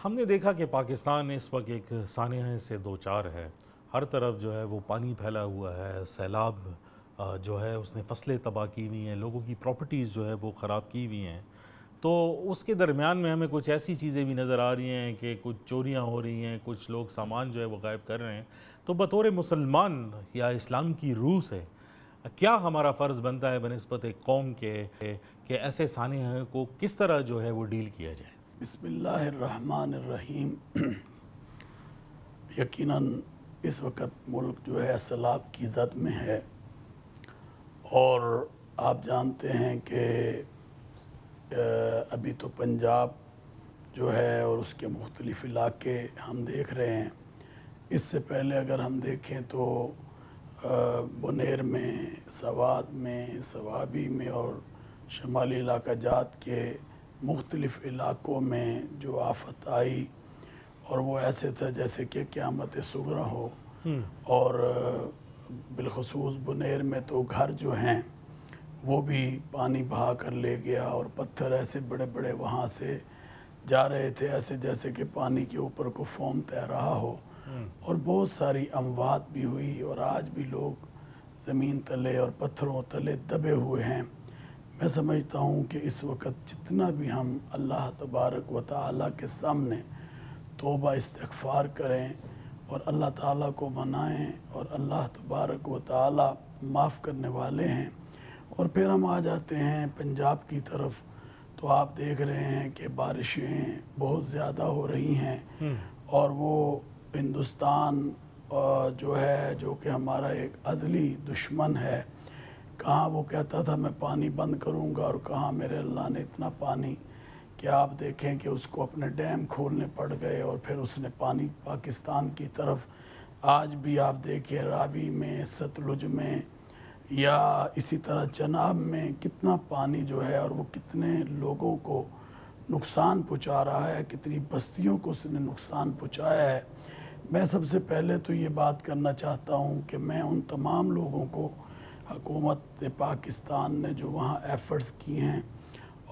ہم نے دیکھا کہ پاکستان اس وقت ایک سانحہ سے دو چار ہے. ہر طرف جو ہے وہ پانی پھیلا ہوا ہے. سیلاب جو ہے اس نے فصلیں تباہ کی ہوئی ہیں, لوگوں کی پراپرٹیز جو ہے وہ خراب کی ہوئی ہیں. تو اس کے درمیان میں ہمیں کچھ ایسی چیزیں بھی نظر آ رہی ہیں کہ کچھ چوریاں ہو رہی ہیں, کچھ لوگ سامان جو ہے وہ غائب کر رہے ہیں. تو بطور مسلمان یا اسلام کی روح سے کیا ہمارا فرض بنتا ہے بنسبت ایک قوم کے کہ ایسے سانحہ کو کس طرح جو ہے وہ ڈیل کیا جائے؟ بسم اللہ الرحمن الرحیم. یقیناً اس وقت ملک جو ہے سیلاب کی زد میں ہے, اور آپ جانتے ہیں کہ ابھی تو پنجاب جو ہے اور اس کے مختلف علاقے ہم دیکھ رہے ہیں. اس سے پہلے اگر ہم دیکھیں تو بنیر میں, سوات میں, سوابی میں اور شمالی علاقہ جات کے مختلف علاقوں میں جو آفت آئی, اور وہ ایسے تھا جیسے کہ قیامت صغریٰ ہو. اور بالخصوص بنیر میں تو گھر جو ہیں وہ بھی پانی بہا کر لے گیا, اور پتھر ایسے بڑے بڑے وہاں سے جا رہے تھے ایسے جیسے کہ پانی کے اوپر کو فوم تیر رہا ہو. اور بہت ساری اموات بھی ہوئی, اور آج بھی لوگ زمین تلے اور پتھروں تلے دبے ہوئے ہیں. میں سمجھتا ہوں کہ اس وقت جتنا بھی ہم اللہ تبارک و تعالیٰ کے سامنے توبہ استغفار کریں اور اللہ تعالیٰ کو منائیں, اور اللہ تبارک و تعالیٰ معاف کرنے والے ہیں. اور پھر ہم آ جاتے ہیں پنجاب کی طرف, تو آپ دیکھ رہے ہیں کہ بارشیں بہت زیادہ ہو رہی ہیں, اور وہ ہندوستان جو ہے جو کہ ہمارا ایک ازلی دشمن ہے, کہاں وہ کہتا تھا میں پانی بند کروں گا, اور کہاں میرے اللہ نے اتنا پانی کہ آپ دیکھیں کہ اس کو اپنے ڈیم کھولنے پڑ گئے, اور پھر اس نے پانی پاکستان کی طرف. آج بھی آپ دیکھیں راوی میں, ستلج میں, یا اسی طرح چناب میں کتنا پانی جو ہے, اور وہ کتنے لوگوں کو نقصان پہنچا رہا ہے, کتنی بستیوں کو اس نے نقصان پہنچایا ہے. میں سب سے پہلے تو یہ بات کرنا چاہتا ہوں کہ میں ان تمام لوگوں کو, حکومت پاکستان نے جو وہاں ایفرٹس کی ہیں,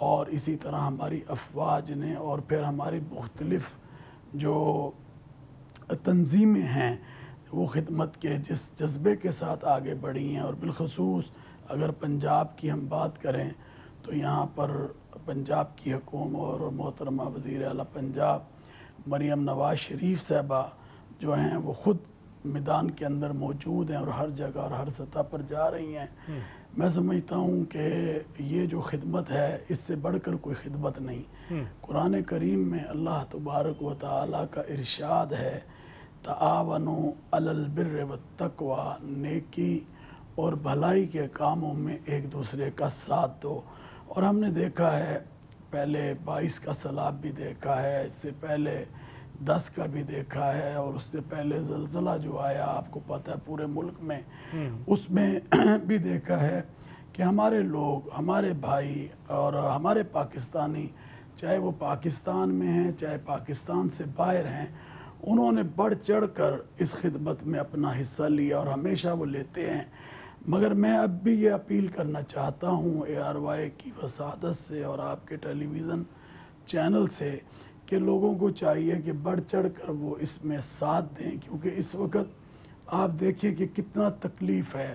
اور اسی طرح ہماری افواج نے, اور پھر ہماری مختلف جو تنظیمیں ہیں وہ خدمت کے جس جذبے کے ساتھ آگے بڑھی ہیں. اور بالخصوص اگر پنجاب کی ہم بات کریں تو یہاں پر پنجاب کی حکومت اور محترمہ وزیر اعلیٰ پنجاب مریم نواز شریف صاحبہ جو ہیں وہ خود میدان کے اندر موجود ہیں, اور ہر جگہ اور ہر سطح پر جا رہی ہیں. میں سمجھتا ہوں کہ یہ جو خدمت ہے اس سے بڑھ کر کوئی خدمت نہیں. قرآن کریم میں اللہ تبارک و تعالیٰ کا ارشاد ہے, تعاونوا علی البر والتقوی, نیکی اور بھلائی کے کاموں میں ایک دوسرے کا ساتھ دو. اور ہم نے دیکھا ہے پہلے 22 کا سیلاب بھی دیکھا ہے, اس سے پہلے 10 کا بھی دیکھا ہے, اور اس سے پہلے زلزلہ جو آیا آپ کو پتہ ہے پورے ملک میں, اس میں بھی دیکھا ہے کہ ہمارے لوگ, ہمارے بھائی اور ہمارے پاکستانی, چاہے وہ پاکستان میں ہیں چاہے پاکستان سے باہر ہیں, انہوں نے بڑھ چڑھ کر اس خدمت میں اپنا حصہ لیا, اور ہمیشہ وہ لیتے ہیں. مگر میں اب بھی یہ اپیل کرنا چاہتا ہوں ARY کی وسادت سے اور آپ کے ٹیلی ویژن چینل سے کہ لوگوں کو چاہیے کہ بڑھ چڑھ کر وہ اس میں ساتھ دیں, کیونکہ اس وقت آپ دیکھیے کہ کتنا تکلیف ہے,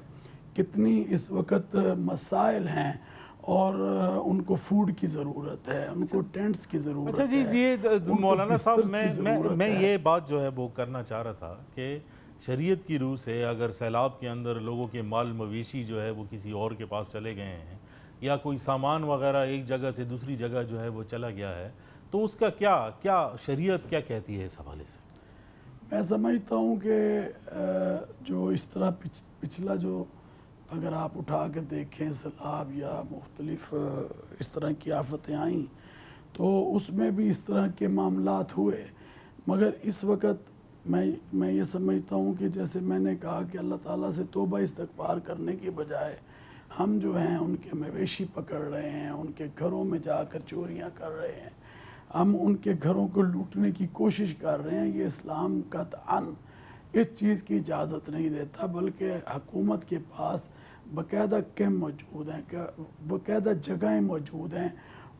کتنی اس وقت مسائل ہیں, اور ان کو فوڈ کی ضرورت ہے, ان کو ٹینٹس کی ضرورت ہے. اچھا جی مولانا صاحب, میں یہ بات جو ہے وہ کرنا چاہ رہا تھا کہ شریعت کی روح سے اگر سیلاب کے اندر لوگوں کے مال مویشی جو ہے وہ کسی اور کے پاس چلے گئے ہیں, یا کوئی سامان وغیرہ ایک جگہ سے دوسری جگہ جو ہے وہ چلا گیا ہے, تو اس کا کیا شریعت کیا کہتی ہے اس حوالے سے؟ میں سمجھتا ہوں کہ جو اس طرح پچھلا جو اگر آپ اٹھا کے دیکھیں سیلاب یا مختلف اس طرح کی آفتیں آئیں, تو اس میں بھی اس طرح کے معاملات ہوئے. مگر اس وقت میں یہ سمجھتا ہوں کہ جیسے میں نے کہا کہ اللہ تعالیٰ سے توبہ استغفار کرنے کی بجائے ہم جو ہیں ان کے مویشی پکڑ رہے ہیں, ان کے گھروں میں جا کر چوریاں کر رہے ہیں, ہم ان کے گھروں کو لوٹنے کی کوشش کر رہے ہیں. یہ اسلام قطعاً اس چیز کی اجازت نہیں دیتا, بلکہ حکومت کے پاس باقاعدہ کیمپ موجود ہیں, باقاعدہ جگہیں موجود ہیں,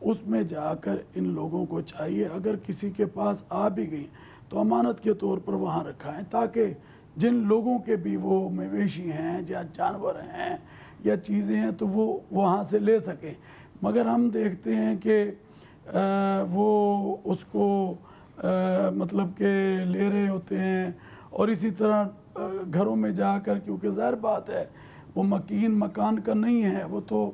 اس میں جا کر ان لوگوں کو چاہیے اگر کسی کے پاس آ بھی گئی تو امانت کے طور پر وہاں رکھائیں، تاکہ جن لوگوں کے بھی وہ مویشی ہیں یا جانور ہیں یا چیزیں ہیں تو وہ وہاں سے لے سکیں۔ مگر ہم دیکھتے ہیں کہ وہ اس کو مطلب کہ لے رہے ہوتے ہیں، اور اسی طرح گھروں میں جا کر، کیونکہ ظاہر بات ہے وہ مکین مکان کا نہیں ہے، وہ تو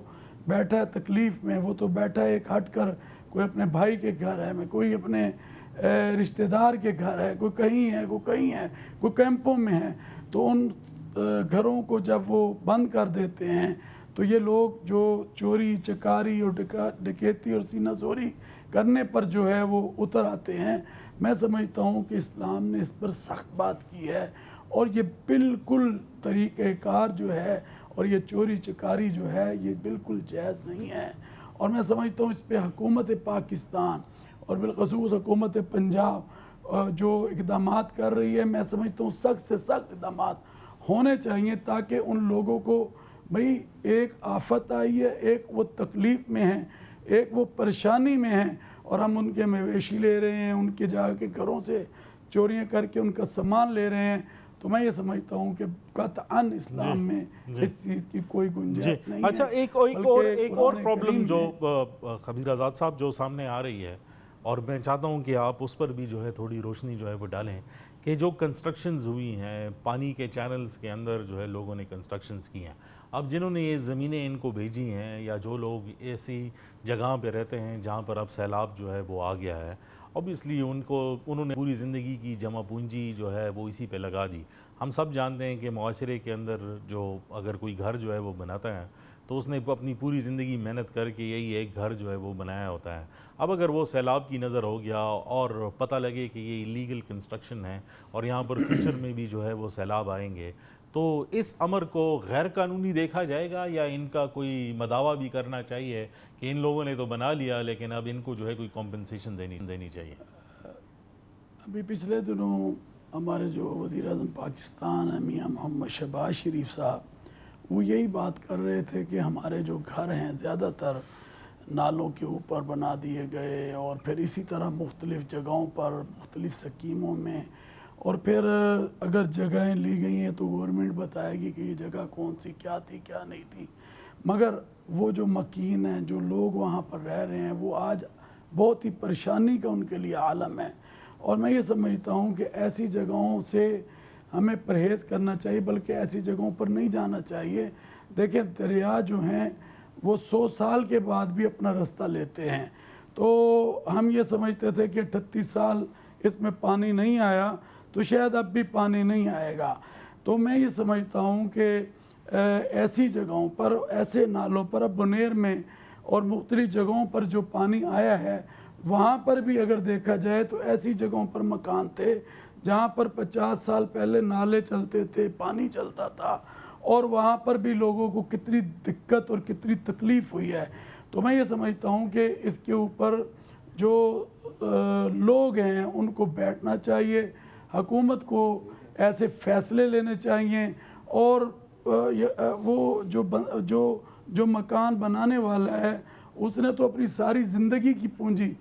بیٹھا ہے تکلیف میں، وہ تو بیٹھا ہے ایک ہٹ کر، کوئی اپنے بھائی کے گھر ہے میں، کوئی اپنے رشتہ دار کے گھر ہے، کوئی کہیں ہے، کوئی کہیں ہے، کوئی کیمپوں میں ہے۔ تو ان گھروں کو جب وہ بند کر دیتے ہیں تو یہ لوگ جو چوری چکاری اور ڈکیتی اور سینہ زوری کرنے پر جو ہے وہ اتر آتے ہیں۔ میں سمجھتا ہوں کہ اسلام نے اس پر سخت بات کی ہے، اور یہ بالکل طریقہ کار جو ہے اور یہ چوری چکاری جو ہے یہ بالکل جائز نہیں ہے، اور میں سمجھتا ہوں اس پہ حکومت پاکستان اور بالخصوص حکومت پنجاب جو اقدامات کر رہی ہے، میں سمجھتا ہوں سخت سے سخت اقدامات ہونے چاہیے، تاکہ ان لوگوں کو بھئی ایک آفت آئی ہے، ایک وہ تکلیف میں ہیں، ایک وہ پریشانی میں ہیں، اور ہم ان کے مویشی لے رہے ہیں، ان کے جا کے گھروں سے چوریاں کر کے ان کا سامان لے رہے ہیں۔ تو میں یہ سمجھتا ہوں کہ قطعاً اسلام میں اس چیز کی کوئی گنجائش نہیں ہے۔ اچھا، ایک اور پرابلم جو خبیر آزاد صاحب جو سامنے آ رہی ہے، اور میں چاہتا ہوں کہ آپ اس پر بھی جو ہے تھوڑی روشنی جو ہے وہ ڈالیں، کہ جو کنسٹرکشنز ہوئی ہیں پانی کے چینلز کے اندر جو ہے لوگوں نے کنسٹرکشنز کی ہیں، اب جنہوں نے یہ زمینیں ان کو بھیجی ہیں، یا جو لوگ ایسی جگہ پہ رہتے ہیں جہاں پر اب سیلاب جو ہے وہ آ گیا ہے، اوبیسلی انہوں نے پوری زندگی کی جمع پونجی جو ہے وہ اسی پہ لگا دی۔ ہم سب جانتے ہیں کہ معاشرے کے اندر جو اگر کوئی گھر جو ہے وہ بناتا ہے تو اس نے اپنی پوری زندگی محنت کر کے یہی ایک گھر جو ہے وہ بنایا ہوتا ہے۔ اب اگر وہ سیلاب کی نظر ہو گیا اور پتہ لگے کہ یہ ایلیگل کنسٹرکشن ہے اور یہاں پر فیوچر میں بھی جو ہے وہ سیلاب آئیں گے، تو اس امر کو غیر قانونی دیکھا جائے گا، یا ان کا کوئی مداوع بھی کرنا چاہیے کہ ان لوگوں نے تو بنا لیا لیکن اب ان کو جو ہے کوئی کمپنسیشن دینی چاہیے؟ ابھی پچھلے دنوں ہمارے جو وزیر اعظم پاکستان ہیں میاں محمد شہباز شریف صاحب، وہ یہی بات کر رہے تھے کہ ہمارے جو گھر ہیں زیادہ تر نالوں کے اوپر بنا دیے گئے، اور پھر اسی طرح مختلف جگہوں پر مختلف سکیموں میں، اور پھر اگر جگہیں لی گئی ہیں تو گورنمنٹ بتائے گی کہ یہ جگہ کون سی کیا تھی کیا نہیں تھی، مگر وہ جو مکین ہیں، جو لوگ وہاں پر رہ رہے ہیں، وہ آج بہت ہی پریشانی کا ان کے لیے عالم ہے۔ اور میں یہ سمجھتا ہوں کہ ایسی جگہوں سے ہمیں پرہیز کرنا چاہیے، بلکہ ایسی جگہوں پر نہیں جانا چاہیے۔ دیکھیں دریا جو ہیں وہ 100 سال کے بعد بھی اپنا رستہ لیتے ہیں، تو ہم یہ سمجھتے تھے کہ 38 سال اس میں پانی نہیں آیا تو شاید اب بھی پانی نہیں آئے گا۔ تو میں یہ سمجھتا ہوں کہ ایسی جگہوں پر، ایسے نالوں پر، اب بنیر میں اور مختلف جگہوں پر جو پانی آیا ہے، وہاں پر بھی اگر دیکھا جائے تو ایسی جگہوں پر مکان تھے جہاں پر 50 سال پہلے نالے چلتے تھے، پانی چلتا تھا، اور وہاں پر بھی لوگوں کو کتنی دقت اور کتنی تکلیف ہوئی ہے۔ تو میں یہ سمجھتا ہوں کہ اس کے اوپر جو لوگ ہیں ان کو بیٹھنا چاہیے، حکومت کو ایسے فیصلے لینے چاہیے، اور وہ جو مکان بنانے والا ہے اس نے تو اپنی ساری زندگی کی پونجی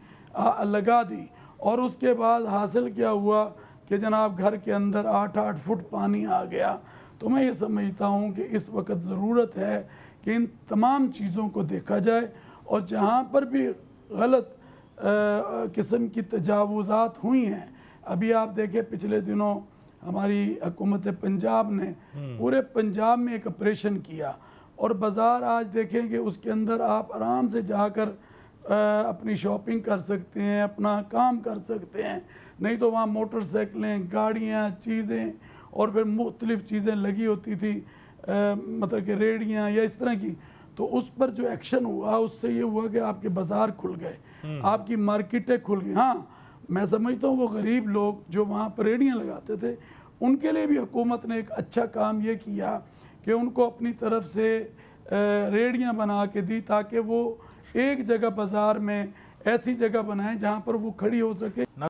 لگا دی، اور اس کے بعد حاصل کیا ہوا کہ جناب گھر کے اندر 8-8 فٹ پانی آ گیا۔ تو میں یہ سمجھتا ہوں کہ اس وقت ضرورت ہے کہ ان تمام چیزوں کو دیکھا جائے، اور جہاں پر بھی غلط قسم کی تجاوزات ہوئی ہیں، ابھی آپ دیکھیں پچھلے دنوں ہماری حکومت پنجاب نے پورے پنجاب میں ایک آپریشن کیا، اور بازار آج دیکھیں کہ اس کے اندر آپ آرام سے جا کر اپنی شاپنگ کر سکتے ہیں، اپنا کام کر سکتے ہیں، نہیں تو وہاں موٹر سائیکلیں، گاڑیاں، چیزیں، اور پھر مختلف چیزیں لگی ہوتی تھی، مطلب کہ ریڑیاں یا اس طرح کی۔ تو اس پر جو ایکشن ہوا اس سے یہ ہوا کہ آپ کے بازار کھل گئے، آپ کی مارکیٹیں کھل گئی۔ ہاں میں سمجھتا ہوں وہ غریب لوگ جو وہاں پر ریڑیاں لگاتے تھے ان کے لیے بھی حکومت نے ایک اچھا کام یہ کیا کہ ان کو اپنی طرف سے ریڑیاں بنا کے دی، تاکہ وہ ایک جگہ بازار میں ایسی جگہ بنائیں جہاں پر وہ کھڑی ہو سکے۔